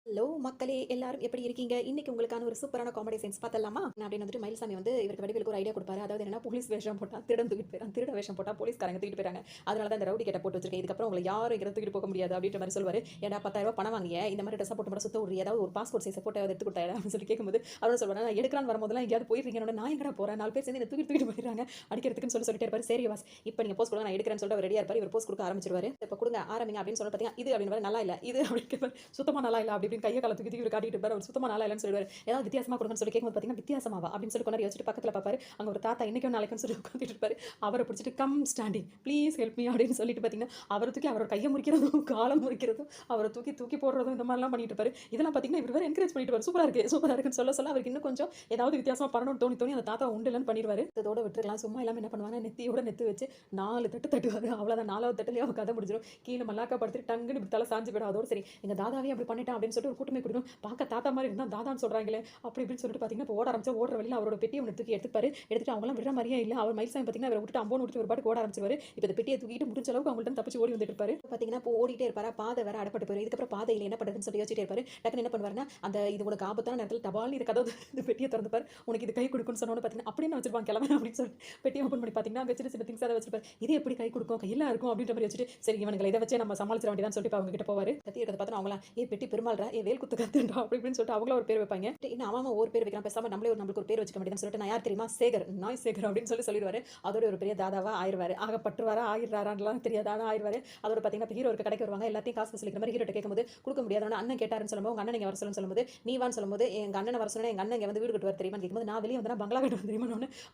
Hello மக்களே எல்லாரும் எப்படி இருக்கீங்க? இன்னைக்கு உங்களுக்கான ஒரு சூப்பரான காமெடி சீன்ஸ் பார்த்தலாமா? நான் அப்படின்னு வந்துட்டு மயில்சாமி வந்து இவருக்கு வடிவேலுக்கு ஒரு ஐடியா கொடுப்பாரு. அதாவது என்னன்னா போலீஸ் வேஷம் போட்டா திருடன் தூக்கிட்டு போயிறான். திருட வேஷம் போட்டா போலீஸ்காரங்க தூக்கிட்டு போயிறாங்க. அதனால தான் இந்த ரவுடி கேட்ட போட்டு வச்சிருக்கேன். இதுக்கப்புறம் உங்களை யாரும் இங்க தூக்கிட்டு போக முடியாது அப்படின்ற மாதிரி சொல்வாரு. ஏடா 10,000 பணம் வாங்கிய இந்த மாதிரி ட்ரெஸ் போட்டு மட்டும் சுத்த ஒரு ஏதாவது ஒரு பாஸ்போர்ட் சைஸ் போட்டோ எடுத்து கொடுத்தா அப்படின்னு சொல்லி கேட்கும்போது அவர் சொல்லுவாரு, நான் எடுக்கலான்னு வரும்போதெல்லாம் எங்கேயாவது போயிருக்கீங்க, நான் எங்கடா போறேன், 4 பேர் சேர்ந்து என்ன தூக்கிட்டு போயிடுறாங்க அடிக்கிறதுக்குன்னு சொல்லிட்டே இருப்பாரு. சரி வாஸ் இப்போ நீங்க போஸ்ட் கொடுங்க, நான் எடுக்கிறேன்னு சொல்லிட்டு அவர் ரெடியா இருப்பாரு. இவர் போஸ்ட் கொடுக்க ஆரம்பிச்சிருவாரு. இப்போ கொடுங்க ஆரம்பிங்க அப்படின்னு சொல்லி பார்த்தீங்கன்னா இது அப்படின்னு நல்லா இல்ல இது அப்படின்னு சுத்தமா நல்லா இல்ல அப்படின்னு கையை கால தூக்கி இவர் காட்டிட்டு இருப்பாரு. அவர் சுத்தமா நல்லா இல்லைன்னு சொல்லுவாரு. ஏதாவது வித்தியாசமா கொடுங்கன்னு சொல்லி கேட்கும்போது பார்த்தீங்கன்னா வித்தியாசமாவா அப்படின்னு சொல்லி கொண்டாடி வச்சுட்டு பக்கத்தில் பார்ப்பாரு. அங்கே ஒரு தாத்தா இன்னைக்கும் நாளைக்கும் சொல்லி உட்காந்துட்டு இருப்பாரு. அவரை பிடிச்சிட்டு come standing please help me அப்படின்னு சொல்லிட்டு பார்த்தீங்கன்னா அவரை தூக்கி அவரோட கையை முறிக்கிறதும் காலம் முறிக்கிறதும் அவரை தூக்கி தூக்கி போடுறதும் இந்த மாதிரிலாம் பண்ணிட்டு இருப்பாரு. இதெல்லாம் பார்த்தீங்கன்னா இவர் வேற என்கரேஜ் பண்ணிட்டு இருப்பாரு. சூப்பரா இருக்குன்னு சொல்ல அவருக்கு இன்னும் கொஞ்சம் ஏதாவது வித்தியாசமா பண்ணணும்னு தோணி அந்த தாத்தா உண்டு இல்லைன்னு பண்ணிடுவாரு. இதோட விட்டுருக்கலாம். சும்மா இல்லாமல் என்ன பண்ணுவாங்க, நெத்தியோட நெத்து வச்சு 4 தட்டு தட்டுவாரு. அவ்வளோதான், 4வது தட்டுலேயே அவன் கதை முடிஞ்சிடும். கீழே மல்லாக்கா படுத்துட்டு டங்குன்னு இப்படி தலை சாஞ்சு போயிடும். அதோட சரி எங்க தாதாவே அப்படி பண்ணிட்டான் அப்படின்னு சொல்லிட்டு ஒரு கூட்டமே கொடுக்கணும். பார்க்க தாத்தா மாதிரி இருந்தால் தாதான்னு சொல்கிறாங்களே அப்படி இப்படின்னு சொல்லிட்டு பார்த்தீங்கன்னா இப்போ ஓட ஆரம்பிச்சா ஓடுற வழியில் அவரோட பெட்டியை ஒன்று தூக்கி எடுத்துப்பாரு. எடுத்துட்டு அவங்களாம் விடுற மாதிரியே இல்லை. அவர் மயில்சாமி பார்த்தீங்கன்னா அவரை விட்டு அம்போன்னு விட்டு ஒரு பாட்டு ஓட ஆரம்பிச்சிருவாரு. இப்போ இந்த பெட்டியை தூக்கிட்டு முடிஞ்ச அளவுக்கு அவங்கள்ட்ட தப்பிச்சு ஓடி வந்துட்டு இருப்பாரு. பார்த்தீங்கன்னா இப்போ ஓடிட்டே இருப்பாரு. பாதை வேற அடப்பட்டு போயிரு. இதுக்கப்புறம் பாதையில் என்ன பண்ணுறதுன்னு சொல்லி யோசிச்சிட்டே இருப்பாரு. டக்குன்னு என்ன பண்ணுவாருன்னா அந்த இது உனக்கு ஆபத்தான நேரத்தில் டபால் இது கதவு இந்த பெட்டியை திறந்துப்பாரு. உனக்கு இது கை கொடுக்குன்னு சொன்னோன்னு பார்த்தீங்கன்னா அப்படின்னு வச்சிருப்பாங்க கிளம்ப அப்படின்னு சொல்லி பெட்டியை ஓப்பன் பண்ணி பார்த்தீங்கன்னா அங்கே சின்ன சின்ன திங்ஸ் அதை வச்சிருப்பாரு. இது எப்படி கை கொடுக்கும் கையெல்லாம் இருக்கும் அப்படின்ற மாதிரி வச்சுட்டு சரி இவங்களை இதை வச்சே நம்ம சமாளிச்சிட வேண்டியதான் சொல்லிட்டு அவங்க கிட்ட போவாரு. கத்தி இருக்கிறத பார்த்தா அவங்களா பெட்டி பெருமாள்ரா வேல் குத்து கத்துன்றா அப்படி இப்படின்னு சொல்லிட்டு அவங்கள ஒரு பேர் வைப்பாங்க. இன்னும் அவன் ஒரு பேர் வைக்கலாம், பேசாம நம்மளுக்கு ஒரு பேர் வச்சுக்க வேண்டியதுன்னு சொல்லிட்டு நான் யார் தெரியுமா சேகர், நாய் சேகர் அப்படின்னு சொல்லிடுவாரு. அதோட ஒரு பெரிய தாதாவா ஆயிடுவாரு. ஆகப்பட்டுவாரா ஆயிடுறாரான்லாம் தெரியாதானா ஆயிடுவாரு. அதோட பார்த்தீங்கன்னா ஹீரோ இருக்க கடைக்கு வருவாங்க. எல்லாத்தையும் காசு வசூலிக்கிற மாதிரி ஹீரோ கேட்கும்போது கொடுக்க முடியாது. அண்ணன் கேட்டாருன்னு சொல்லும்போது உங்க அண்ணன் நீங்க வர சொல்லும்போது நீ வான்னு சொல்லும்போது எங்க அண்ணன் வர சொன்னா எங்க அண்ணன் இங்க வந்து வீடு கட்டுவார் தெரியுமான்னு கேட்கும்போது நான் வெளியே வந்து பங்களா கட்டுவேன் தெரியுமா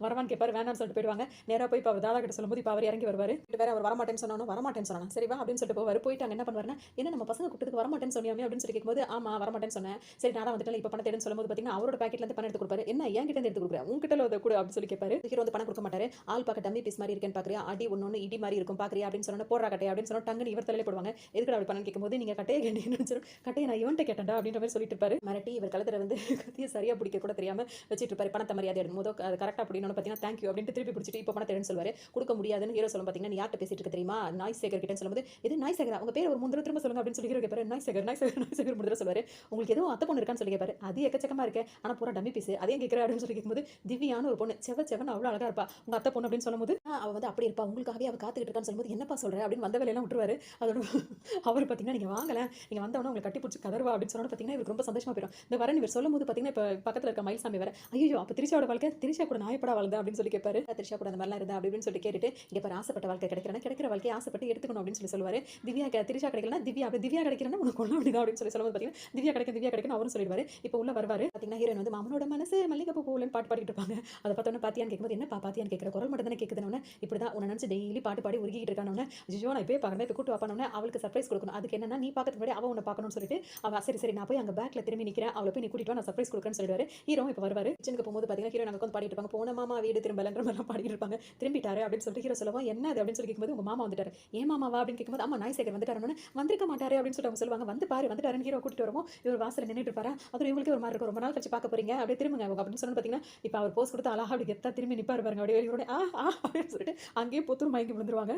வரவான்னு கேட்பாரு. வேணாம்னு சொல்லிட்டு போயிடுவாங்க. நேராக போய் இப்போ அவர் தாதா கிட்ட சொல்லும்போது இப்போ அவர் இறங்கி வருவாரு. வேற அவர் வரமாட்டேன்னு சொன்னாலும் சரிவா அப்படின்னு சொல்லிட்டு போவாரு. போயிட்டு அங்க என்ன பண்ணுவாருன்னா என்ன நம்ம பசங்க கூட்டத்துக்கு வரமாட்டேன்னு சொன்னியாமே அப்படின்னு சொல்லி கேட்கும்போது ஆமா வரமாட்டேன்னு சொன்னேன். சரி நான் வந்துட்டு இப்போ பணம் தேடுன்னு சொல்லும்போது பார்த்தீங்கன்னா அவரோட பாக்கெட்ல இருந்து பணம் எடுத்து கொடுப்பாரு. என்ன என் கிட்ட இருந்து எடுத்து கொடுக்குறேன் உங்ககிட்ட அதை கூட அப்படின்னு சொல்லி கேட்பாரு. ஹீரோ வந்து பணம் கொடுக்க மாட்டாரு. ஆள் பார்க்க டம்மி பீஸ் மாதிரி இருக்கேன்னு பாக்குறியா, அடி ஒன்னொன்னு இடி மாதிரி இருக்கும் பாக்குறியா அப்படின்னு சொன்னா போடுறா கட்டையா அப்படின்னு சொன்னா டங்குன்னு இவர் தலையில போடுவாங்க. எதுக்கு அப்படி பண்ணு கேட்கும்போது நீங்க கட்டையை கேட்டீங்கன்னு கட்டையை நான் இவன்ட்ட கேட்டேன்டா அப்படின்ற மாதிரி சொல்லிட்டு இருப்பாரு. மிரட்டி இவர் கழுத்துல வந்து கத்தியை சரியா பிடிக்க கூட தெரியாம வச்சிட்டு இருப்பாரு. பணத்தை மரியாதை எடுக்கும் போது அது கரெக்டா அப்படின்னு பார்த்தீங்கன்னா தேங்க்யூ அப்படின்ட்டு திருப்பி பிடிச்சிட்டு இப்போ பணத்தை எடுன்னு சொல்லுவாரு. கொடுக்க முடியாதுன்னு ஹீரோ சொல்லும். பார்த்தீங்கன்னா நீ யார்கிட்ட பேசிட்டு இருக்க தெரியுமா, நாய் சேகர் கிட்டன்னு சொல்லும்போது இது நாய் சேகர் உங்க பேர் ஒரு 3 தடவை திரும்ப சொல்லுங்க அப்படின்னு சொல்லி ஹீரோ கேட்பாரு. நாய் சேகர் 3 தடவை சொல்லுவாரு. உங்களுக்கு எதுவும் அத்தை பொண்ணு இருக்கான்னு சொல்லி கேட்பாரு. அது எக்கச்சக்கமா இருக்கு ஆனா பூரா டம்மி பீஸ் அதையும் கேட்கற அப்படின்னு சொல்லி கேட்கும்போது திவ்யான ஒரு பொண்ணு செவன் அவ்வளவு அழகா இருப்பா உங்க அத்தை பொண்ணு அப்படின்னு சொல்லும்போது அவ வந்து அப்படி இருப்பா உங்களுக்காகவே அவ காத்துக்கிட்டு இருக்கான்னு சொல்லும்போது என்னப்பா சொல்ற அப்படின்னு வந்த வேலையெல்லாம் விட்டுருவாரு. அதோட அவர் பார்த்தீங்கன்னா நீங்க வாங்கல நீங்க வந்தவொடனே உங்களை கட்டி பிடிச்சி கதர்வா அப்படின்னு சொன்னா பார்த்தீங்கன்னா இவருக்கு ரொம்ப சந்தோஷமா போயிடும். இந்த வரன் இவர் சொல்லும் போது பார்த்தீங்கன்னா இப்போ பக்கத்தில் இருக்க மயில்சாமி வேற ஐயோ அப்போ திரிஷாவோட வாழ்க்கை திரிஷா கூட நாயப்படா வாழ்ந்தா அப்படின்னு சொல்லி கேட்பாரு. திரிஷா கூட அந்த மாதிரிலாம் இருந்தா அப்படின்னு சொல்லி கேட்டுட்டு இங்க பாரு ஆசைப்பட்ட வாழ்க்கை கிடைக்கிற வாழ்க்கையை ஆசைப்பட்டு எடுத்துக்கணும் அப்படின்னு சொல்லுவாரு. திவ்யா திரிஷா கிடைக்கலன்னா திவ்யா கிடைக்கிறேன்னா உனக்கு கொள்ள முடியும் அப்படின்னு சொல்லும்போது பார்த்தீங்கன்னா திவ்யா கிடைக்கும் அவரும் சொல்லிடுவாரு. இப்போ உள்ள வருவாரு. பார்த்தீங்கன்னா ஹீரோயின் வந்து மாமனோட மனசு மல்லிகைப்பூ பூலன்னு பாட்டு பாடிட்டு இருப்பாங்க. அதை பார்த்தோன்னே பாத்தியான்னு கேட்கும்போது என்ன பாத்தியான்னு கேட்குற குரல் மட்டும் தானே கேட்குதுன்னு இப்படிதான் உன்னை நினைச்சு டெய்லி பாட்டு பாடி உருகிட்டு இருக்கானே ஐயோ நான் இப்போ பார்க்கணும் இப்போ கூட்டு வாப்பானோன்னு அவளுக்கு சர்ப்ரைஸ் கொடுக்கணும். அதுக்கு என்னன்னா நீ பார்க்கறதுக்கு முன்னாடி அவ உன்னை பார்க்கணும்னு சொல்லிட்டு அவ சரி நான் போய் அங்கே பேக்ல திரும்பி நிற்கிறேன் அவளை போய் நீ கூட்டிட்டு நான் சர்ப்ரைஸ் கொடுக்குறேன்னு சொல்லிடுவாரு. ஹீரோ இப்போ வருவாரு. கிச்சனுக்கு போகும்போது பார்த்தீங்கன்னா ஹீரோ நாங்கள் வந்து பாடிட்டு இருப்பாங்க. போன மாமா வீடு திரும்பலன்ற மாதிரிலாம் பாடிட்டு இருப்பாங்க. திரும்பிட்டாரு அப்படின்னு சொல்லிட்டு ஹீரோ சொல்லுவோம் என்ன அது அப்படின்னு சொல்லி கேட்கும்போது உங்க மாமா வந்துட்டாரு. ஏன் மாமாவா அப்படின்னு கேட்கும்போது ஆமா நாய் சேகர் வந்துட்டாருன்னு வந்திருக்க மாட்டாரு அப்படின்னு சொல்லிட்டு அவங்க சொல்லுவாங்க. வந்து பாரு வந்துட்டாருன்னு ஹீரோ கூட்டிட்டு வருவோம். இவர் வாசல் நின்றுட்டு இருப்பாரு. அது இவங்களுக்கு ஒரு மாதிரி இருக்கும். ரொம்ப நாள் கழிச்சு பார்க்க போறீங்க அப்படியே திரும்புங்க அப்படின்னு சொன்னு பார்த்தீங்கன்னா இப்போ அவர் போஸ்ட் கொடுத்து அழகா அப்படி கெத்தா திரும்பி நிப்பாரு பாருங்க. அப்படியே இவரோட அப்படின்னு சொல்லிட்டு அங்கேயே பொத்துரு மயங்கி விழுந்துருவாங்க.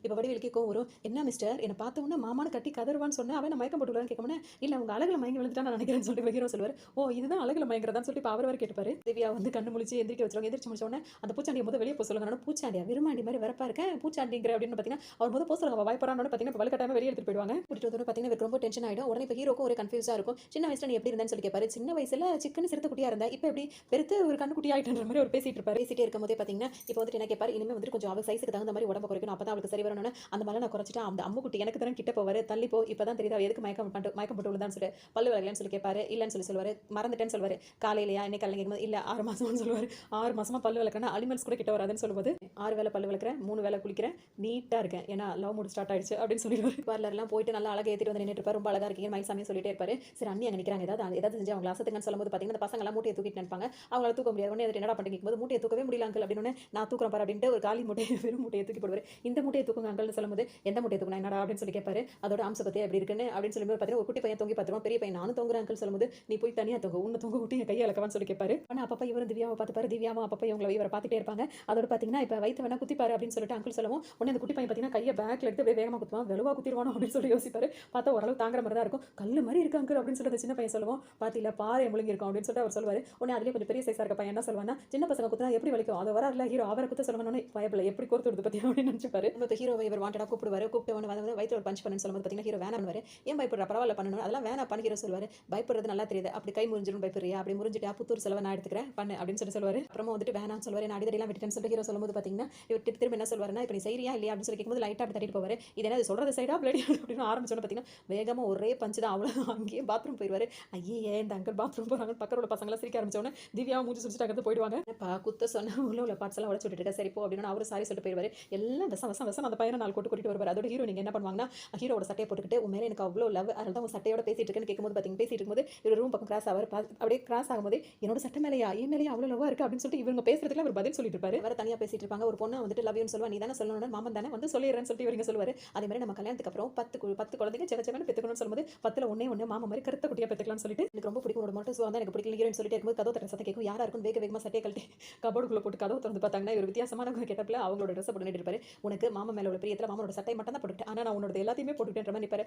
இப்போ வடிவேலுக்கு கோவம் வரும். என்ன மிஸ்டர் என்னை பார்த்த உடனே மாமான்னு கட்டி கதருவான்னு சொன்னேன் அவன் மயக்கம் போட்டுக்கலான்னு கேட்கணும். இல்ல உங்க அழகுல மயங்கி விழுந்துட்டான்னு நினைக்கிறேன்னு சொல்லிட்டு ஹீரோ சொல்லுவார். ஓ இதுதான் அழகுல மயங்கிறதான்னு சொல்லிட்டு இப்போ அவர் கேட்டுப்பாரு. திவ்யா வந்து கண்ணு முழிச்சு எந்திரிக்க வச்சிருவாங்க. எந்திரிச்சு முடிச்ச உடனே அந்த பூச்சாண்டியை முதல் வெளியே போக சொல்லுங்க. பூச்சாண்டியா விரும்மாண்டி மாதிரி வரப்பா இருக்கேன் பூச்சாண்டிங்கிற அப்படின்னு பார்த்தீங்கன்னா அவர் முதல் போக சொல்லுங்க வாய்ப்பறான்னு பார்த்தீங்கன்னா வலுக்கட்டாம வெளியே எடுத்துட்டு போயிடுவாங்க. கூட்டிட்டு வந்து பார்த்தீங்கன்னா ரொம்ப டென்ஷன் ஆயிடும். உடனே இப்போ ஹீரோக்கும் ஒரு கன்ஃபியூஸா இருக்கும். சின்ன வயசுல நீ எப்படி இருந்தேன்னு சொல்லி கேட்பாரு. சின்ன வயசுல சிக்கன் சிறுத்தை குட்டியா இருந்தா இப்போ எப்படி பெருத்து ஒரு கண்ணு குட்டி ஆயிட்டுன்ற மாதிரி ஒரு பேசிட்டு இருப்பாரு. பேசிட்டே இருக்கும் போதே பார்த்தீங்கன்னா இப்போ வந்துட்டு என்ன கேட்பாரு. இனிமே வந்து கொஞ்சம் அவள் சைஸுக்கு தகுந்த மாதிரி உடம்பு குறைக்கணும் அப்பதான் அவளுக்கு சரி வரணும்னு அந்த மாதிரி நான் குறைச்சிட்டா அந்த அம்மு குட்டி எனக்கு தான் கிட்ட போவாரு. தள்ளி போ இப்பதான் தெரியுது எதுக்கு மயக்கம் போட்டு விழுந்தான்னு சொல்லி பல்லு விளக்கலன்னு சொல்லி கேட்பாரு. இல்லன்னு சொல்லி சொல்லுவாரு. மறந்துட்டேன்னு சொல்லுவாரு. காலையிலையா இன்னைக்கு காலையில் கேட்கும்போது இல்ல 6 மாசம்னு சொல்லுவாரு. 6 மாசமா பல்லு விளக்கணும் அனிமல்ஸ் கூட கிட்ட வராதுன்னு சொல்லும்போது 6 வேளை பல்லு விளக்குறேன் 3 வேளை குளிக்கிறேன் நீட்டா இருக்கேன் ஏன்னா லவ் மூட் ஸ்டார்ட் ஆயிடுச்சு அப்படின்னு சொல்லிடுவாரு. பார்லர்லாம் போயிட்டு நல்லா அழகா ஏற்றிட்டு வந்து நின்றுட்டு இருப்பாரு. ரொம்ப அழகா இருக்கீங்க மயில்சாமி சொல்லிட்டே இருப்பாரு. சரி அண்ணி அங்கே நிற்கிறாங்க ஏதாவது செஞ்சு அவங்க அசத்துங்கன்னு சொல்லும்போது பார்த்தீங்கன்னா பசங்க எல்லாம் மூட்டையை தூக்கிட்டு நினைப்பாங்க. அவங்கள தூக்க முடியாது. உடனே என்னடா பண்ணி கேட்கும்போது மூட்டையை தூக்கவே முடியல அங்கிள் அப்படின்னு நான் தூக்குறேன் பாரு அப்படின்ட்டு ஒரு காலி மூட்டையை வெறும் மூட்டையை தூக்கி போடுவார். இந்த மூட்டையை தூக்குங்க அங்கிள்னு சொல்லும்போது எந்த மூட்டையை தூக்குனா என்னடா அப்படின்னு சொல்லி கேட்பாரு. அதோட அம்ச பத்தி எப்படி இருக்குன்னு அப்படின்னு சொல்லும்போது பார்த்தீங்கன்னா ஒரு குட்டி பையன் தொங்கி பார்த்துருவோம். பெரிய பையன் நானும் தொங்குறேன் அங்கிள் சொல்லும்போது நீ போய் தனியாக தொங்க உன்னை தொங்க விட்டு என் கையை இழக்கவான்னு சொல்லி கேட்பாரு. ஆனால் அப்பப்போ இவரும் திவ்யாவை பார்த்துப்பாரு. திவ்யாவும் அப்பப்போ இவங்களை இவரை பார்த்துட்டே இருப்பாங்க. அதோட பார்த்தீங்கன்னா இப்போ வயிற்று வேணா குத்திப்பாரு அப்படின்னு சொல்லிட்டு அங்கிள் சொல்லுவோம். உடனே அந்த குட்டி பையன் பார்த்தீங்கன்னா கையை பேக்ல எடுத்து அப்படியே வேகமாக குத்துவான். வெளுவா குத்திடுவானோ அப்படின்னு சொல்லி யோசிப்பாரு. பார்த்தா ஓரளவு தாங்குற மாதிரி தான் இருக்கும். கல்லு மாதிரி மாதிரி இருக்கு அங்கிள் அப்படின்னு சொல்லிட்டு சின்ன பையன் சொல்லுவோம். பாத்தீங்களா பாரு முழுங்கி இருக்கும் அப்படின்னு சொல்லிட்டு அவர் சொல்லுவாரு. உடனே அதுலேயே கொஞ்சம் பெரிய சைஸாக இருக்க பையன் என்ன சொல்லுவானா, சின்ன பசங்க குத்துனா எப்படி வலிக்கும், அதை வராதுல ஹீரோ அவரை குத்த சொல்லணும்னு பயப்பில்லை எப்படி கோர்த்து விடுது பத்தி அப்படின்னு நினைச்சுப்பாரு. நம்ம ஹீரோவை இவர் வாண்டடா கூப்பிடுவாரு. கூப்பிட்டு வந்து வயிற்று ஒரு பஞ்ச் பண்ணுன்னு சொல்லும்போது பார்த்தீங்கன்னா ஹீரோ வேணாம் பண்ணுவாரு. ஏன் பயப்படுற, பரவாயில்ல பண்ணணும், அதெல்லாம் வேணாம் பண்ணி ஹீரோ சொல்லுவாரு. பயப்படுறது நல்லா தெரியுது, அப்படி கை முறிஞ்சிடும் பயப்படுறியா, அப்படி முறிஞ்சிட்டா புத்தூர் செலவை நான் எடுத்துக்கிறேன் பண்ணு அப்படின்னு சொல்லுவாரு. அப்புறமா வந்துட்டு வேணாம்னு சொல்லுவாரு. நான் அடிதடிலாம் விட்டுட்டேன்னு சொல்லிட்டு ஹீரோ சொல்லும்போது பார்த்தீங்கன்னா இவர் திரும்ப என்ன சொல்வாருன்னா, இப்போ நீ செய்யறியா இல்லையா அப்படின்னு சொல்லி கேட்கும்போது லைட்டாக அப்படி தட்டிட்டு போவாரு. இது என்ன சொல்றது சைடா பிளடி அப்படின்னு ஆரம்பிச்சோன்னு பார்த்தீங்கன்னா வேகமா ஒரே பஞ்சு தான், அவ்வளோ அங்கேயே பாத்ரூம் போயிடுவாரு. ஐயே இந்த அங்கிள் பாத்ரூம் போகிறாங்க, பக்கத்தில் உள்ள பசங்களாம் சிரிக்க ஆரம்பிச்சோன்னே திவ்யா மூஞ்சி சுடிச்சிட்டு அங்கே போயிடுவாங்க. குத்த சொன்ன உள்ள பார்ட்ஸ் எல்லாம் உடச்சு விட்டுட்டு சரி போ அப்படின்னு அவரு சாரி சொல்லிட்டு போயிடுவாரு. எல்லாம் விஷம் அந்த பையனை நாள் கூட்டிட்டு வருவார். அதோட ஹீரோ நீங்க என்ன பண்ணுவாங்கன்னா ஹீரோட சட்டையை போட்டுக்கிட்டு உன் மேலே எனக்கு அவ்வளோ லவ், அதனால தான் உன் சட்டையோட பேசிட்டு இருக்குன்னு கேட்கும்போது பார்த்தீங்க பேசிட்டு இருக்கும்போது இவர் ரூம் பக்கம் கிராஸ் ஆவார். அப்படியே கிராஸ் ஆகும்போது என்னோட சட்டை மேலேயா என் மேலேயா அவ்வளோ லவ்வா இருக்கு அப்படின்னு சொல்லிட்டு இவங்க பேசுறதுக்கு அவர் பதில் சொல்லிட்டு இருப்பாரு. வேற தனியாக பேசிட்டு இருப்பாங்க. ஒரு பொண்ணு வந்துட்டு லவ் யூன்னு சொல்லுவா, நீ தானே சொல்லணும் மாமன் தானே வந்து சொல்லிடுறேன்னு சொல்லிட்டு இவங்க சொல்லுவாரு. அதே மாதிரி நம்ம கல்யாணத்துக்கு அப்புறம் 10 குழந்தைங்க செவன்னு பெற்றுக்கணும்னு சொல்லும்போது 10ல் ஒண்ணே மாமா மாதிரி கருத்த குட்டியா பெற்றுக்கலாம்னு சொல்லிட்டு எனக்கு ரொம்ப பிடிக்கும், உன்னோட மட்டும் சுவா தான் எனக்கு பிடிக்கல ஹீரோன்னு சொல்லிட்டு இருக்கும்போது கதவு தட்டுற சத்தம் கேட்கும். யாரா இருக்கும் வேகமாக சட்டையை கழட்டி கபோர்டுக்குள்ள போட்டு கதவு திறந்து பார்த்தாங்கன்னா ஒரு வித்தியாசமான கெட்டப்பில் அவங்களோட ட்ரெஸ் போட்டு இருப்பாரு. உனக்கு மாமா மேல உள்ள பிரியத்தில் மாமனோட சட்டை மட்டும் தான் போட்டுட்டேன், ஆனால் நான் உன்னோட எல்லாத்தையுமே போட்டுட்டேன்ற மாதிரி நிற்பாரு.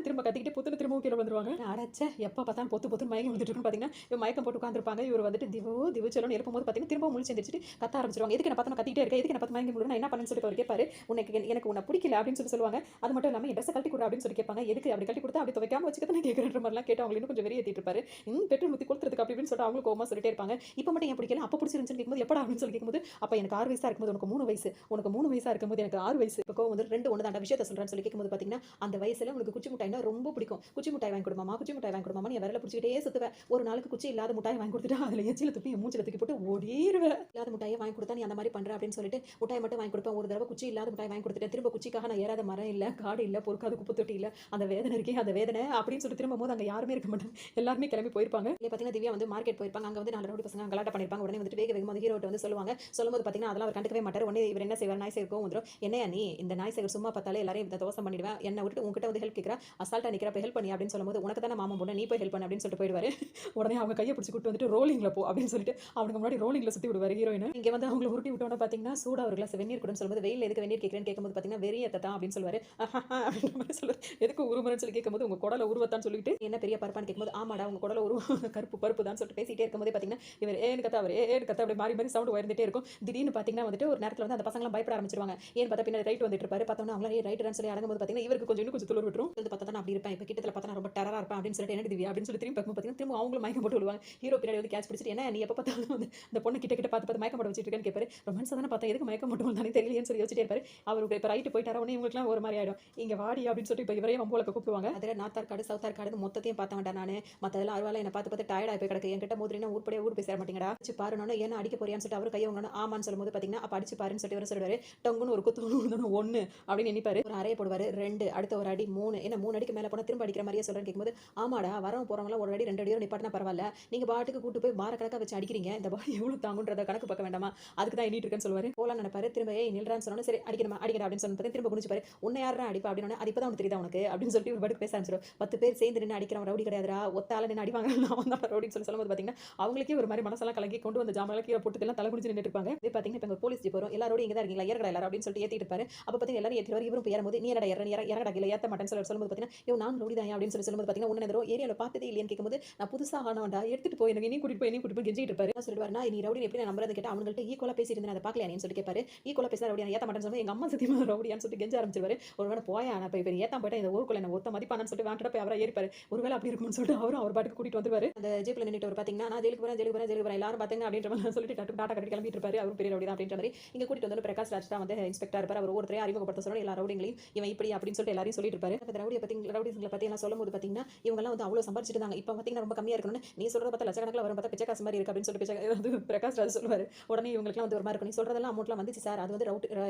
திரும்ப கத்திக்கிட்டு புத்துன்னு திரும்பவும் கீழே வந்துருவாங்க. அடைச்ச எப்போ பார்த்தாலும் பொத்து மயங்கி வந்துட்டு பார்த்தீங்கன்னா இவன் மயக்கம் போட்டு உட்காந்துருப்பாங்க. இவர் வந்துட்டு திவு செல்லணும் எழுப்பும்போது பார்த்தீங்கன்னா திரும்ப முழிச்சு எந்திரிச்சிட்டு கத்த ஆரம்பிச்சிருவாங்க. எதுக்கு நான் பார்த்து கத்திட்டே இருக்கேன், எதுக்கு நான் பார்த்து மயங்கி முடியும், நான் என்ன பண்ணேன்னு சொல்லிட்டு அவர் கேட்பாரு. எனக்கு உன்னை பிடிக்கல அப்படின்னு சொல்லி சொல்லுவாங்க. அது மட்டும் இல்லாமல் ட்ரெஸ் கழட்டி கொடு அப்படின்னு சொல்லி கேட்பாங்க. எதுக்கு அப்படி கழட்டி கொடுத்தா அப்படி துவைக்காம வச்சுக்கிட்டு நான் கேட்குற மாதிரிலாம் கேட்டு அவங்க இன்னும் கொஞ்சம் வெறி ஏற்றிட்டு இருப்பாரு. பெட்ரோல் ஊற்றி கொடுத்துறதுக்கு அப்படின்னு சொல்லிட்டு அவங்களுக்கு கோமா சொல்லிட்டே இருப்பாங்க. இப்போ மட்டும் ஏன் பிடிக்கல, அப்போ பிடிச்சிருந்துச்சுன்னு கேட்கும்போது எப்படா அப்படின்னு சொல்லி கேட்கும்போது அப்போ எனக்கு 6 வயசா இருக்கும்போது உனக்கு 3 வயசா இருக்கும்போது எனக்கு 6 வயசு, இப்போ வந்து 2 ஒன்று தான் விஷயத்தை சொல்கிறேன்னு சொல்லி கேட்கும்போது பார்த்தீங்கன்னா அந்த வயசுல உனக்கு குச்சி மிட்டாய்னா ரொம்ப பிடிக்கும், குச்சி மிட்டாய் வாங்கி கொடுமாமா, குச்சி மிட்டாய் வாங்கி கொடுமாமா, நீ விரல பிடிச்சிக்கிட்டே சுத்துவேன். ஒரு நாளுக்கு குச்சி இல்லாத மிட்டாய் வாங்கி கொடுத்துட்டு அதில் எச்சில துப்பி மூச்சில தூக்கி போட்டு ஓடிடுவேன். இல்லாத மிட்டாயை வாங்கி கொடுத்தா நீ அந்த மாதிரி பண்ற அப்படின்னு சொல்லிட்டு மிட்டாய் மட்டும் வாங்கி கொடுப்பேன். ஒரு தடவை குச்சி இல்லாத மிட்டாய் வாங்கி கொடுத்துட்டேன். திரும்ப குச்சிக்காக நான் ஏறாத மரம் இல்லை, காடு இல்லை, பொறுக்காத குப்பை தொட்டி இல்லை, அந்த வேதனை இருக்கே அந்த வேதனை அப்படின்னு சொல்லிட்டு திரும்ப போது அங்கே யாருமே இருக்க மாட்டாங்க, எல்லாருமே கிளம்பி போயிருப்பாங்க. இல்லை பார்த்தீங்கன்னா திவ்யா வந்து மார்க்கெட் போயிருப்பாங்க. அங்கே வந்து 4 ரவுடி பசங்க கலாட்டா பண்ணிருப்பாங்க. உடனே வந்துட்டு வேகமாக ஹீரோட்ட வந்து சொல்லுவாங்க. சொல்லும்போது பார்த்தீங்கன்னா அதெல்லாம் அவர் கண்டுக்கவே மாட்டார். உடனே இவர் என்ன செய்வார், நாய் சேகரும் வந்துடும். என்னையா நீ இந்த நாய் சேகர் சும்மா பார்த்தாலே எல்லாரையும் இந்த தோசம் பண்ணிடுவேன், என்ன விட்டு உங்ககிட்ட வந்து ஹெல்ப் கேட்குறா, அசால்ட்டா நிற்கிறப்ப ஹெல்ப் பண்ணி அப்படின்னு சொல்லும்போது உனக்கு தானே மாமன் பொண்ணு, நீ போய் ஹெல்ப் பண்ணு அப்படின்னு சொல்லிட்டு போயிடுவாரு. உடனே அவங்க கையை பிடிச்சி கூட்டு வந்துட்டு ரோலிங்ல போ அப்படின்னு சொல்லிட்டு அவனுக்கு முன்னாடி ரோலிங்ல சுத்தி விடுவார் ஹீரோயின். இங்க வந்து அவங்களை உருட்டி விட்டோன்னு பார்த்தீங்கன்னா சூடா ஒரு கிளாஸ் வெந்நீர் கொடுன்னு சொல்லும்போது வெயில் எதுக்கு வெந்நீர் கேட்குறேன்னு கேட்கும்போது பார்த்தீங்கன்னா வெறியத்தான் அப்படின்னு சொல்லுவாரு. அப்படின்ற மாதிரி சொல்லுவார். எதுக்கு உருமன்னு சொல்லி கேட்கும்போது உங்க குடல உருவத்தான்னு சொல்லிட்டு என்ன பெரிய பருப்பான்னு கேட்கும்போது ஆமாடா உங்க குடல உருவம் பருப்பு தான் சொல்லிட்டு பேசிட்டே இருக்கும்போது பார்த்தீங்கன்னா இவர் ஏன்னு கத்தா அவர் ஏன்னு கத்தா அப்படி மாறி சவுண்ட் உயர்ந்துட்டே இருக்கும். திடீர்னு பார்த்தீங்கன்னா வந்துட்டு ஒரு நேரத்தில் வந்து அந்த பசங்களாம் பயப்பட ஆரம்பிச்சிருவாங்க. ஏன்னு பார்த்தா பின்னாடி ரைட் வந்துட்டு இருப்பாரு. பார்த்தோன்னா அவங்களே ரைட்டுன்னு சொல்லி அடங்கும்போது பார்த்தீங்கன்னா இவருக்கு கொஞ்சம் துளிர் விட்டுரும். வந்து பார்த்தா நான் அப்படி இருப்பேன், இப்போ கிட்டத்தில் பார்த்தா ரொம்ப டெரரா இருப்பேன் அப்படின்னு சொல்லிட்டு என்ன திவ்யா அப்படின்னு சொல்லி திரும்பி பார்க்கும்போது பார்த்தீங்கன்னா திரும்ப அவங்களும் மயக்கம் போட்டு விடுவாங்க. ஹீரோ பின்னாடி வந்து கேட்ச் பிடிச்சிட்டு என்ன நீ எப்போ பார்த்தாலும் வந்து அந்த பொண்ணு கிட்ட பார்த்து மயக்கம் போட வச்சுட்டு இருக்கேன்னு கேட்பாரு. ரொமான்ஸாக தானே பார்த்தா எதுக்கு மயக்கம் போட்டு தானே தெரியலையேன்னு சொல்லி யோசிச்சிட்டே இருப்பாரு. அவருக்கு இப்போ ரைட்டு போயிட்டாரா உடனே இவங்களுக்குலாம் ஒரு மாதிரி ஆயிடும். இங்கே வாடி அப்படின்னு சொல்லிட்டு இப்போ இவரையும் வம்போலக்க கூப்பிடுவாங்க. அதில் நார்த் ஆர்காடு சவுத் ஆர்காடு மொத்தத்தையும் பார்த்த வேண்டாம் நான் மற்றதெல்லாம் அருவாலை என்னை பார்த்து டயர்டாக போய் கிடக்கு, என்கிட்ட மோதிரினா ஊர் போய் சேர மாட்டீங்கடா அடிச்சு பாருன்னு ஏன்னா அடிக்க போறியான்னு சொல்லிட்டு அவர் கையை வாங்கணும் ஆமான்னு சொல்லும்போது பார்த்தீங்கன்னா அப்போ அடிச்சு பாருன்னு சொல்லிட்டு இவர் சொல்லுவாரு. டொங்குன்னு ஒரு குத்து 1 அப்படின்னு எண்ணிப்பாரு. ஒரு அறையை போடுவார் 2 அடுத்த ஒரு அடி 3 ஏன்னா 3 அடிக்கு மேலே போனால் திரும்ப அடிக்கிற மாதிரியே சொல்கிறேன்னு கேட்கும்போது ஆமாடா வரவங்க போகிறவங்களாம் ஒரு அடி 2 அடியோ நிப்பாட்டினா பரவாயில்ல, நீங்கள் பாட்டுக்கு கூட்டு போய் பார கணக்காக வச்சு அடிக்கிறீங்க, இந்த பாடி எவ்வளோ தாங்குன்றத கணக்கு பார்க்க வேண்டாமா, அதுக்கு தான் எண்ணிட்டு இருக்கேன்னு சொல்லுவாரு. போலாம் நினைப்பாரு. திரும்ப நில்றான்னு சொன்னா சரி அடிக்கணுமா அடிக்கிறா அப்படின்னு சொன்னது திரும்ப குடிச்சுப்பாரு. உன்னை யாரா அடிப்பா அப்படின்னு அது இப்பதான் உனக்கு தெரியுதா உனக்கு அப்படின்னு சொல்லிட்டு ஒரு பாட்டுக்கு பேச ஆரம்பிச்சிடும். 10 பேர் சேர்ந்து நின்று அடிக்கிறவன் ரவுடி கிடையாதுரா, ஒத்தால நின்று அடிவாங்க நான் வந்தா ரவுடின்னு சொல்லும்போது பார்த்தீங்கன்னா அவங்களுக்கே ஒரு மாதிரி மனசெல்லாம் கலங்கி கொண்டு வந்த ஜாமெல்லாம் கீழே போட்டு எல்லாம் தலை குடிச்சு நின்றுட்டு இருப்பாங்க. இது பார்த்தீங்கன்னா இப்போ போலீஸ் ஜீப் வரும், எல்லாரோட இங்கே தான் இருக்கீங்களா ஏறடா எல்லாரும் அப்படின்னு சொல்லிட்டு ஏற்றிட்டு இருப்பாரு. அப்போ பார்த்தீங்கன்னா எல்லாரும் ஏற்றிட்டு இவரும் ஏறும்போது நீ என்னடா இறங்கடா இல்லை ஏற்ற மாட்டேன்னு சொல்லும்போது பார்த்தீங்கன்னா இவன் நான் ரவுடி தான் அப்படின்னு சொல்லும்போது பார்த்தீங்கன்னா உன்ன ஏதோ ஏரியாவில் பார்த்ததே இல்லைன்னு கேட்கும்போது நான் புதுசாக ஆனவன்டா எடுத்துட்டு போய் எனக்கு இனி கூட்டிட்டு போய் கெஞ்சிட்டு இருப்பாரு. சொல்லுவாரு நான் நீ ரவுடி எப்படி நம்புறது கேட்டால் அவங்கள்ட்ட ஈக்குவலாக பேசியிருந்தேன் அதை பார்க்கலையா சொல்லி கேட்பாரு. ஈக்குவலாக பேசினா ரவுடியா ஏற்ற மாட்டேன்னு சொல்லி எங்கள் அம்மா சத்தியமாக ரவுடியான்னு சொல்லிட்டு கெஞ்ச ஆரம்பிச்சிருவாரு. ஒருவேளை போயா நான் இப்போ ஏற்ற போயிட்டா இந்த ஊருக்குள்ள என்ன ஒருத்த மதிப்பானு சொல்லிட்டு வாண்டடா போய் அவரை ஏறிப்பாரு. ஒருவேளை அப்படி இருக்கும்னு சொல்லிட்டு அவரும் அவர் பாட்டுக்கு கூட்டிட்டு வந்துருவாரு. அந்த ஜீப்ல நின்னுட்டு ஒரு பார்த்தீங்கன்னா நான் ஜெயிலுக்கு போறேன் எல்லாரும் பார்த்தீங்க அப்படின்ற மாதிரி சொல்லிட்டு டாட்டா கட்டி கிளம்பிட்டு இருப்பாரு. அவர் பெரிய ரவுடி தான் அப்படின்ற மாதிரி இங்க கூட்டிட்டு வந்து பிரகாஷ் ராஜ் தான் வந்து இன்ஸ்பெக்டர் இருப்பார். அவர் ஒவ்வொருத்தரையும் அறிமுகப்படுத்த சொல்ல எல்லா ரவுடிங்களையும் இவன் இப்படி அப்படின்னு சொல்லிட்டு எல்லாரையும் சொல்லிட்டு இருப்பாரு. அந்த ரவுடிகளை பத்தி எல்லாம் சொல்லும்போது பார்த்தீங்கன்னா இவங்க எல்லாம் வந்து அவ்வளவு சம்பாதிச்சிட்டு இருந்தாங்க, இப்போ பார்த்தீங்கன்னா ரொம்ப கம்மியா இருக்கணும்னு நீ சொல்றத பார்த்தா லட்சக்கணக்கில் வரும், பார்த்தா பிச்சைக்காசு மாதிரி இருக்கு அப்படின்னு சொல்லிட்டு பிரகாஷ் ராஜ் சொல்லுவாரு. உடனே இவங்களுக்குலாம் வந்து ஒரு மாதிரி இருக்கும், நீ சொல்றதெல்லாம் அமௌண்ட்லாம் வந்துச்சு சார், அது வந்து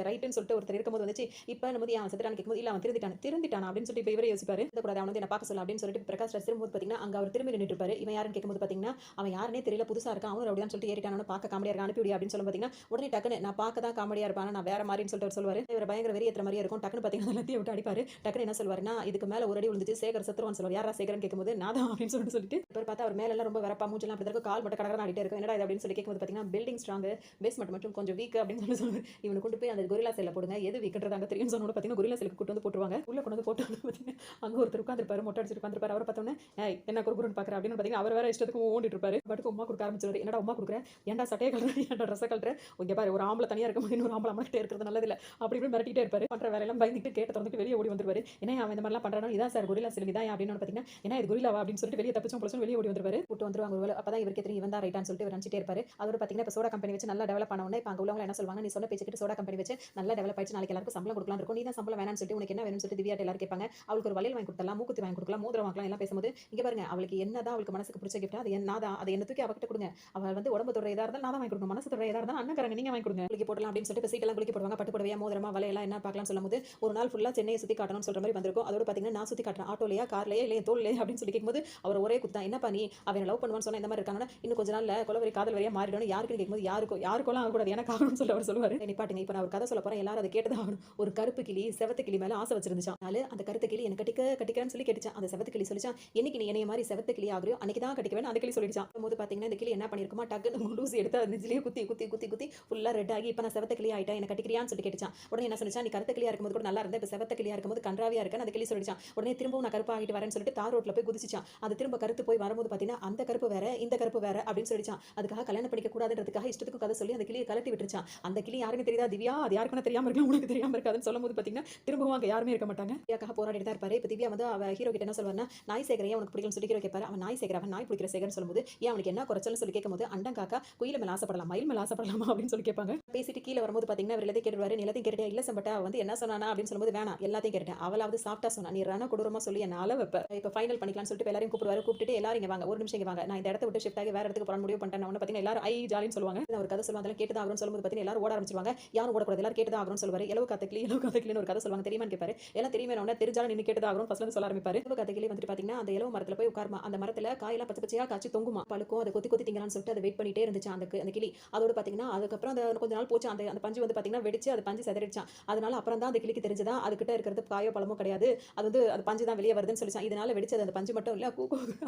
ரைட்டுன்னு சொல்லிட்டு ஒருத்தர் இருக்கும்போது வந்துச்சு, இப்போ நம்ம அவன் செத்துட்டான்னு கேட்கும்போது இல்லை அவன் திருந்திட்டான் அப்படின்னு சொல்லிட்டு இப்போ இவரே யோசிப்பாரு. கூடாது அவன் வந்து என்ன பார்க்க சொல்ல அப்படின்னு சொல்லிட்டு பிரகாஷ் ராஜ் திரும்பும்போது பார்த்தீங்கன்னா அங்க அவர் திரும்பி நின்றுட்டு இருப்பாரு. இவன் யாருன்னு கேட்கும்போது பார்த்தீங்கன்னா அவன் யாருனே தெரியல புதுசா இருக்கான், அவன் ரவுடியான்னு சொல்லிட்டு ஏறிட்டானு பார்க்க காமெடியா இருக்கான் அனுப்பிவிடி அப்படின்னு சொல்லி பார்த்தீங்கன்னா உடனே டக்குன்னு நான் பார்க்க தான் காமெடியா இருப்பான் நான் வேற மாதிரின்னு சொல்லிட்டு சொல்லுவாரு. இவர் பயங்கர வெறி ஏற்ற மாதிரியே இருக்கும். டக்குன்னு பார்த்தீங்கன்னா எல்லாத்தையும் விட்டு அடிப்பாரு. டக்குன்னு என்ன சொல்வாருன்னா இதுக்கு மேல ஒரு அடி விழுந்துச்சு சேகர் சத்துருவான்னு சொல்லுவார். யாரா சேகர்னு கேட்கும்போது நான் தான் அப்படின்னு சொல்லிட்டு இப்போ பார்த்தா அவர் மேல எல்லாம் ரொம்ப வரப்பா மூஞ்செல்லாம் அப்படி இருக்கும், கால் மட்டும் கடகடன்னு ஆடிட்டே இருக்கும். என்னடா இது அப்படின்னு சொல்லி கேட்கும்போது பார்த்தீங்கன்னா பில்டிங் ஸ்ட்ராங் பேஸ்மெண்ட் மட்டும் கொஞ்சம் வீக் அப்படின்னு சொல்லுவார். இவனை கொண்டு போய் அந்த கொரில்லா செல்ல போடுங்க, எது வீக்ன்றது அங்கே தெரியும் சொன்னோட பார்த்தீங்கன்னா கொரில்லா செல்லுக்கு கூட்டு வந்து போட்டுருவாங்க. உள்ள கொண்டு வந்து போட்டு பார்த்தீங்கன்னா அங்கே ஒருத்தர் உட்காந்துருப்பாரு மொட்டை சொல்லி வந்திருப்பாரு. அவரை பார்த்தோன்னே ஏய் என்ன குறுகுறுன்னு பார்க்குற அப்படின்னு பார்த்தீங்கன்னா அவர் வேற இஷ்டத்துக்கு ஓடிட்டு இருப்பாரு. பாட்டுக்கு உமா கொடுக்க ஆரம்பிச்சிருவாரு. என்னடா உமா கொடுக்குற, ஏன்டா சட்டையை கழட்டுற, ஏன்டா ட்ரெஸ்ஸை கழட்டுற, இங்கே பாரு ஒரு ஆம்பளை தனியாக இருக்கும்போது இன்னொரு ஆம்பளை அம்மா கிட்டே இருக்கிறது நல்லதில்லை அப்படி இப்படி மிரட்டிட்டே இருப்பாரு. பண்ணுற வேலையெல்லாம் பயந்துட்டு கேட்ட திறந்துட்டு வெளியே ஓடி வந்துருவாரு. ஏன்னா அவன் இந்த மாதிரிலாம் பண்ணுறானோ இதான் சார் கொரில்லா சிலிங் தான் அப்படின்னு பார்த்தீங்கன்னா ஏன்னா இது கொரில்லாவா அப்படின்னு சொல்லிட்டு வெளியே தப்பிச்சோம் பொழுது வெளியே ஓடி வந்துருவாரு. கூட்டு வந்துருவாங்க ஒரு வேலை. அப்போ தான் இவருக்கு தெரியும் இவன் தான் ரைட்டான்னு சொல்லிட்டு இவர் நினச்சிட்டே இருப்பாரு. அதோட பார்த்தீங்கன்னா இப்போ சோடா கம்பெனி வச்சு நல்லா டெவலப் பண்ண உடனே இப்போ அங்கே உள்ளவங்க என்ன சொல்லுவாங்க, நீ சொன்ன பேச்சுக்கிட்டு சோடா கம்பெனி வச்சு நல்லா டெவலப் ஆயிடுச்சு, நாளைக்கு எல்லாருக்கும் சம்பளம் கொடுக்கலாம் இருக்கும், நீ தான் சம்பளம் வேணாம்னு சொல்லிட்டு உனக்கு என்ன வேணும்னு சொல்லிட்டு திவ்யாட்ட எல்லாரும் கேட்பாங்க. அவளுக்கு ஒரு வளையல் வாங்கி கொடுத்தலாம், மூக்குத்தி வாங்கி கொடுக்கலாம், மோதிரம் வாங்கலாம் எல்லாம் பேசும்போது இங்கே பாருங்க அவளுக்கு என்னதான் அவளுக்கு மனசுக்கு பிடிச்ச கிஃப்ட் அது என்ன தான் அதை என்ன தூக்கி அவகிட்ட கொடுங்க. அவள் வந்து உடம்பு தொடுற எதாக இருந்தாலும் நான் தான் வாங்கி கொடுக்கணும், மனசு தொடுற எதாக இருந்தாலும் அண்ணன் நீங்க வாங்கி கொடுங்க, குளிக்க போடலாம் அப்படின்னு சொல்லிட்டு சீட்டெல்லாம் குளிக்க போடுவாங்க. பட்டு புடவையா மோதிரமா வலையெல்லாம் என்ன பார்க்கலாம் சொல்லும்போது ஒரு நாள் ஃபுல்லாக சென்னையை சுற்றி காட்டணும்னு சொல்ற மாதிரி வந்திருக்கும். அதோட பார்த்தீங்கன்னா நான் சுற்றி காட்டுறேன் ஆட்டோலையா கார்லையா இல்லை தோல்லையே அப்படின்னு சொல்லி கேட்கும்போது அவர் ஒரே குத்தா என்னப்பா நீ அவன் லவ் பண்ணுவான்னு சொன்னா இந்த மாதிரி இருக்காங்கன்னா இன்னும் கொஞ்ச நாள்ல கொலவரி காதல் வரையா மாறிடணும் யாருக்குன்னு கேட்கும்போது யாருக்கெல்லாம் ஆகக்கூடாது எனக்கு ஆகணும்னு சொல்லி அவர் சொல்லுவார். நிப்பாட்டுங்க இப்போ நான் ஒரு கதை சொல்ல போறேன் எல்லாரும் அதை கேட்டுதான் ஆகணும். ஒரு கருப்பு கிளி செவத்து கிளி மேலே ஆசை வச்சிருந்துச்சான். அந்த கருத்து கிளி எனக்கு கட்டிக்கிறேன்னு சொல்லி கேட்டுச்சான். அந்த செவத்து கிளி சொல்லிச்சான் என்னைக்கு நீ என்னைய மாதிரி செவத்து கிளி ஆகிறியோ அன்னைக்கு தான் கட்டிக்குவேன் அந்த கிளி சொல்லிடுச்சான். போது பார்த்தீங்கன்னா இந்த கிளி என்ன பண்ணிருக்குமா டக்குன்னு குண்டூசி எடுத்து அந்த நெஞ்சிலேயே குத்தி குத்தி குத்தி குத்தி ஃபுல்லாக ரெட் ஆகி இப்போ நான் செவத்த கிளி ஆயிட்டேன் எனக்கு கட்டிக்கிறியான்னு சொல்லி கேட்டுச்சான். உடனே என்ன சொல்லிச்சான் நீ கருத்து கிளியா இருக்கும்போது கூட நல்லா இருந்தா இப்போ செவத்த கிளியா இருக்கும்போது கன்றாவியா இருக்கேன் அந்த கிளி சொல்லிச்சான். உடனே திரும்பவும் நான் கருப்பா ஆகிட்டு வரேன்னு சொல்லிட்டு தார் ரோட்ல போய் குதிச்சான். அது திரும்ப கருத்து போய் வரும்போது பார்த்தீங்கன்னா அந்த கருப்பு வேற இந்த கருப்பு வேற அப்படின்னு சொல்லிச்சான். அதுக்காக கல்யாணம் பண்ணிக்க கூடாதுன்றதுக்காக இஷ்டத்துக்கும் கதை சொல்லி அந்த கிளியை கலட்டி விட்டுருச்சான். அந்த கிளி யாருன்னு தெரியாதா திவ்யா அது யாருக்குன்னு தெரியாம இருக்கலாம் உனக்கு தெரியாம இருக்காதுன்னு சொல்லும்போது பார்த்தீங்கன்னா திரும்பவும் அங்கே யாருமே இருக்க மாட்டாங்க. திவ்யாக்காக போராடிட்டு தான் இருப்பாரு. இப்போ திவ்யா வந்து அவ ஹீரோ கிட்ட என்ன சொல்வாருன்னா நாய் சேகரையா உனக்கு பிடிக்கும்னு சொல்லி ஹீரோ கேட்பாரு. அவன் நாய் சேகர அவன் நாய் பிடிக்கிற சேகர்னு சொல்லும்போது ஏன் அவனுக்கு என்ன குறைச்சல்னு சொல்லி கேட்கும்போது அண்டம் காக்கா குயில மேல ஆசைப்படலாம் மயில் மேல ஆசைப்படலாமா அப்படின்னு சொல்லி கேட்பாங்க. பேசிட்டு கீழே வரும்போது பார்த்தீங்கன்னா அவர் எல்லாத்தையும் கேட்டுருவாரு. நீ எல்லாத்தையும் கேட்டே இல்ல சம்பட்டா வந்து என்ன சொன்னானா அப்படின்னு சொல்லும்போது வேணாம் எல்லாத்தையும் கேட்டேன் அவளாவது சாப்பிட்டா சொன்னா நீ ரண கொடூரமா சொல்லி என்ன அளவு இப்போ ஃபைனல் பண்ணிக்கலாம்னு சொல்லிட்டு எல்லாரையும் கூப்பிடுவாரு. கூப்பிட்டு எல்லாரும் இங்க வாங்க ஒரு நிமிஷம் இங்க வாங்க நான் இந்த இடத்த விட்டு ஷிஃப்ட் ஆகி வேற இடத்துக்கு போறான்னு முடிவு பண்ணிட்டேன். உடனே பார்த்தீங்கன்னா எல்லாரும் ஐ ஜாலின்னு சொல்லுவாங்க. ஒரு கதை சொல்லுவாங்க அதெல்லாம் கேட்டு தான் ஆகணும்னு சொல்லும்போது பார்த்தீங்கன்னா எல்லாரும் ஓட ஆரம்பிச்சிருவாங்க. யாரும் ஓடக்கூடாது எல்லாரும் கேட்டு தான் ஆகணும்னு சொல்லுவாரு. எலவு காத்தக்கிளின்னு ஒரு கதை சொல்லுவாங்க தெரியுமான்னு கேட்பாரு. எல்லாம் தெரியுமே உடனே தெரிஞ்சாலும் நின்று கேட்டு தான் ஆகணும் ஃபர்ஸ்ட்ல இருந்து சொல்ல ஆரம்பிப்பாரு. எலவு காத்தக்கிளி வந்துட்டு பார்த்தீங்கன்னா அந்த எலவு மரத்துல போய் உட்காருமா அந்த மரத்துல காயெல்லாம் பச்சை பச்சையா காய்ச்சி தொங்குமா பழுக்கும் அதை கொத்தி கொத்தி திங்கலான்னு சொல்லிட்டு அதை வெயிட் பண்ணிட்டே இருந்துச்சு அந்த கிளி. அதோட பார்த்தீங்கன்னா அதுக்கப்புறம் அந்த கொஞ்ச நாள் போச்சு அந்த பஞ்சு வந்து பார்த்தீங்கன்னா வெடிச்சு அது பஞ்சு செதறிடுச்சான். அதனால அப்புறம் தான் அந்த கிளிக்கு தெரிஞ்சதா அதுக்கிட்ட இருக்கிறது காயோ பழமோ கிடையாது அது வந்து அது பஞ்சு தான் வெளியே வருதுன்னு சொல்லிச்சான். இதனால வெடிச்சது அந்த பஞ்சு மட்டும் இல்ல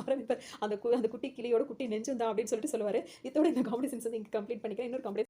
ஆரம்பிப்பார் அந்த குட்டி கிளியோட குட்டி நெஞ்சும் தான் அப்படின்னு சொல்லிட்டு சொல்லுவாரு. இதோட இந்த காமெடி சென்ஸ் வந்து இங்க கம்ப்ளீட் பண்ணிக்கிறேன். இன்னொரு காமெடி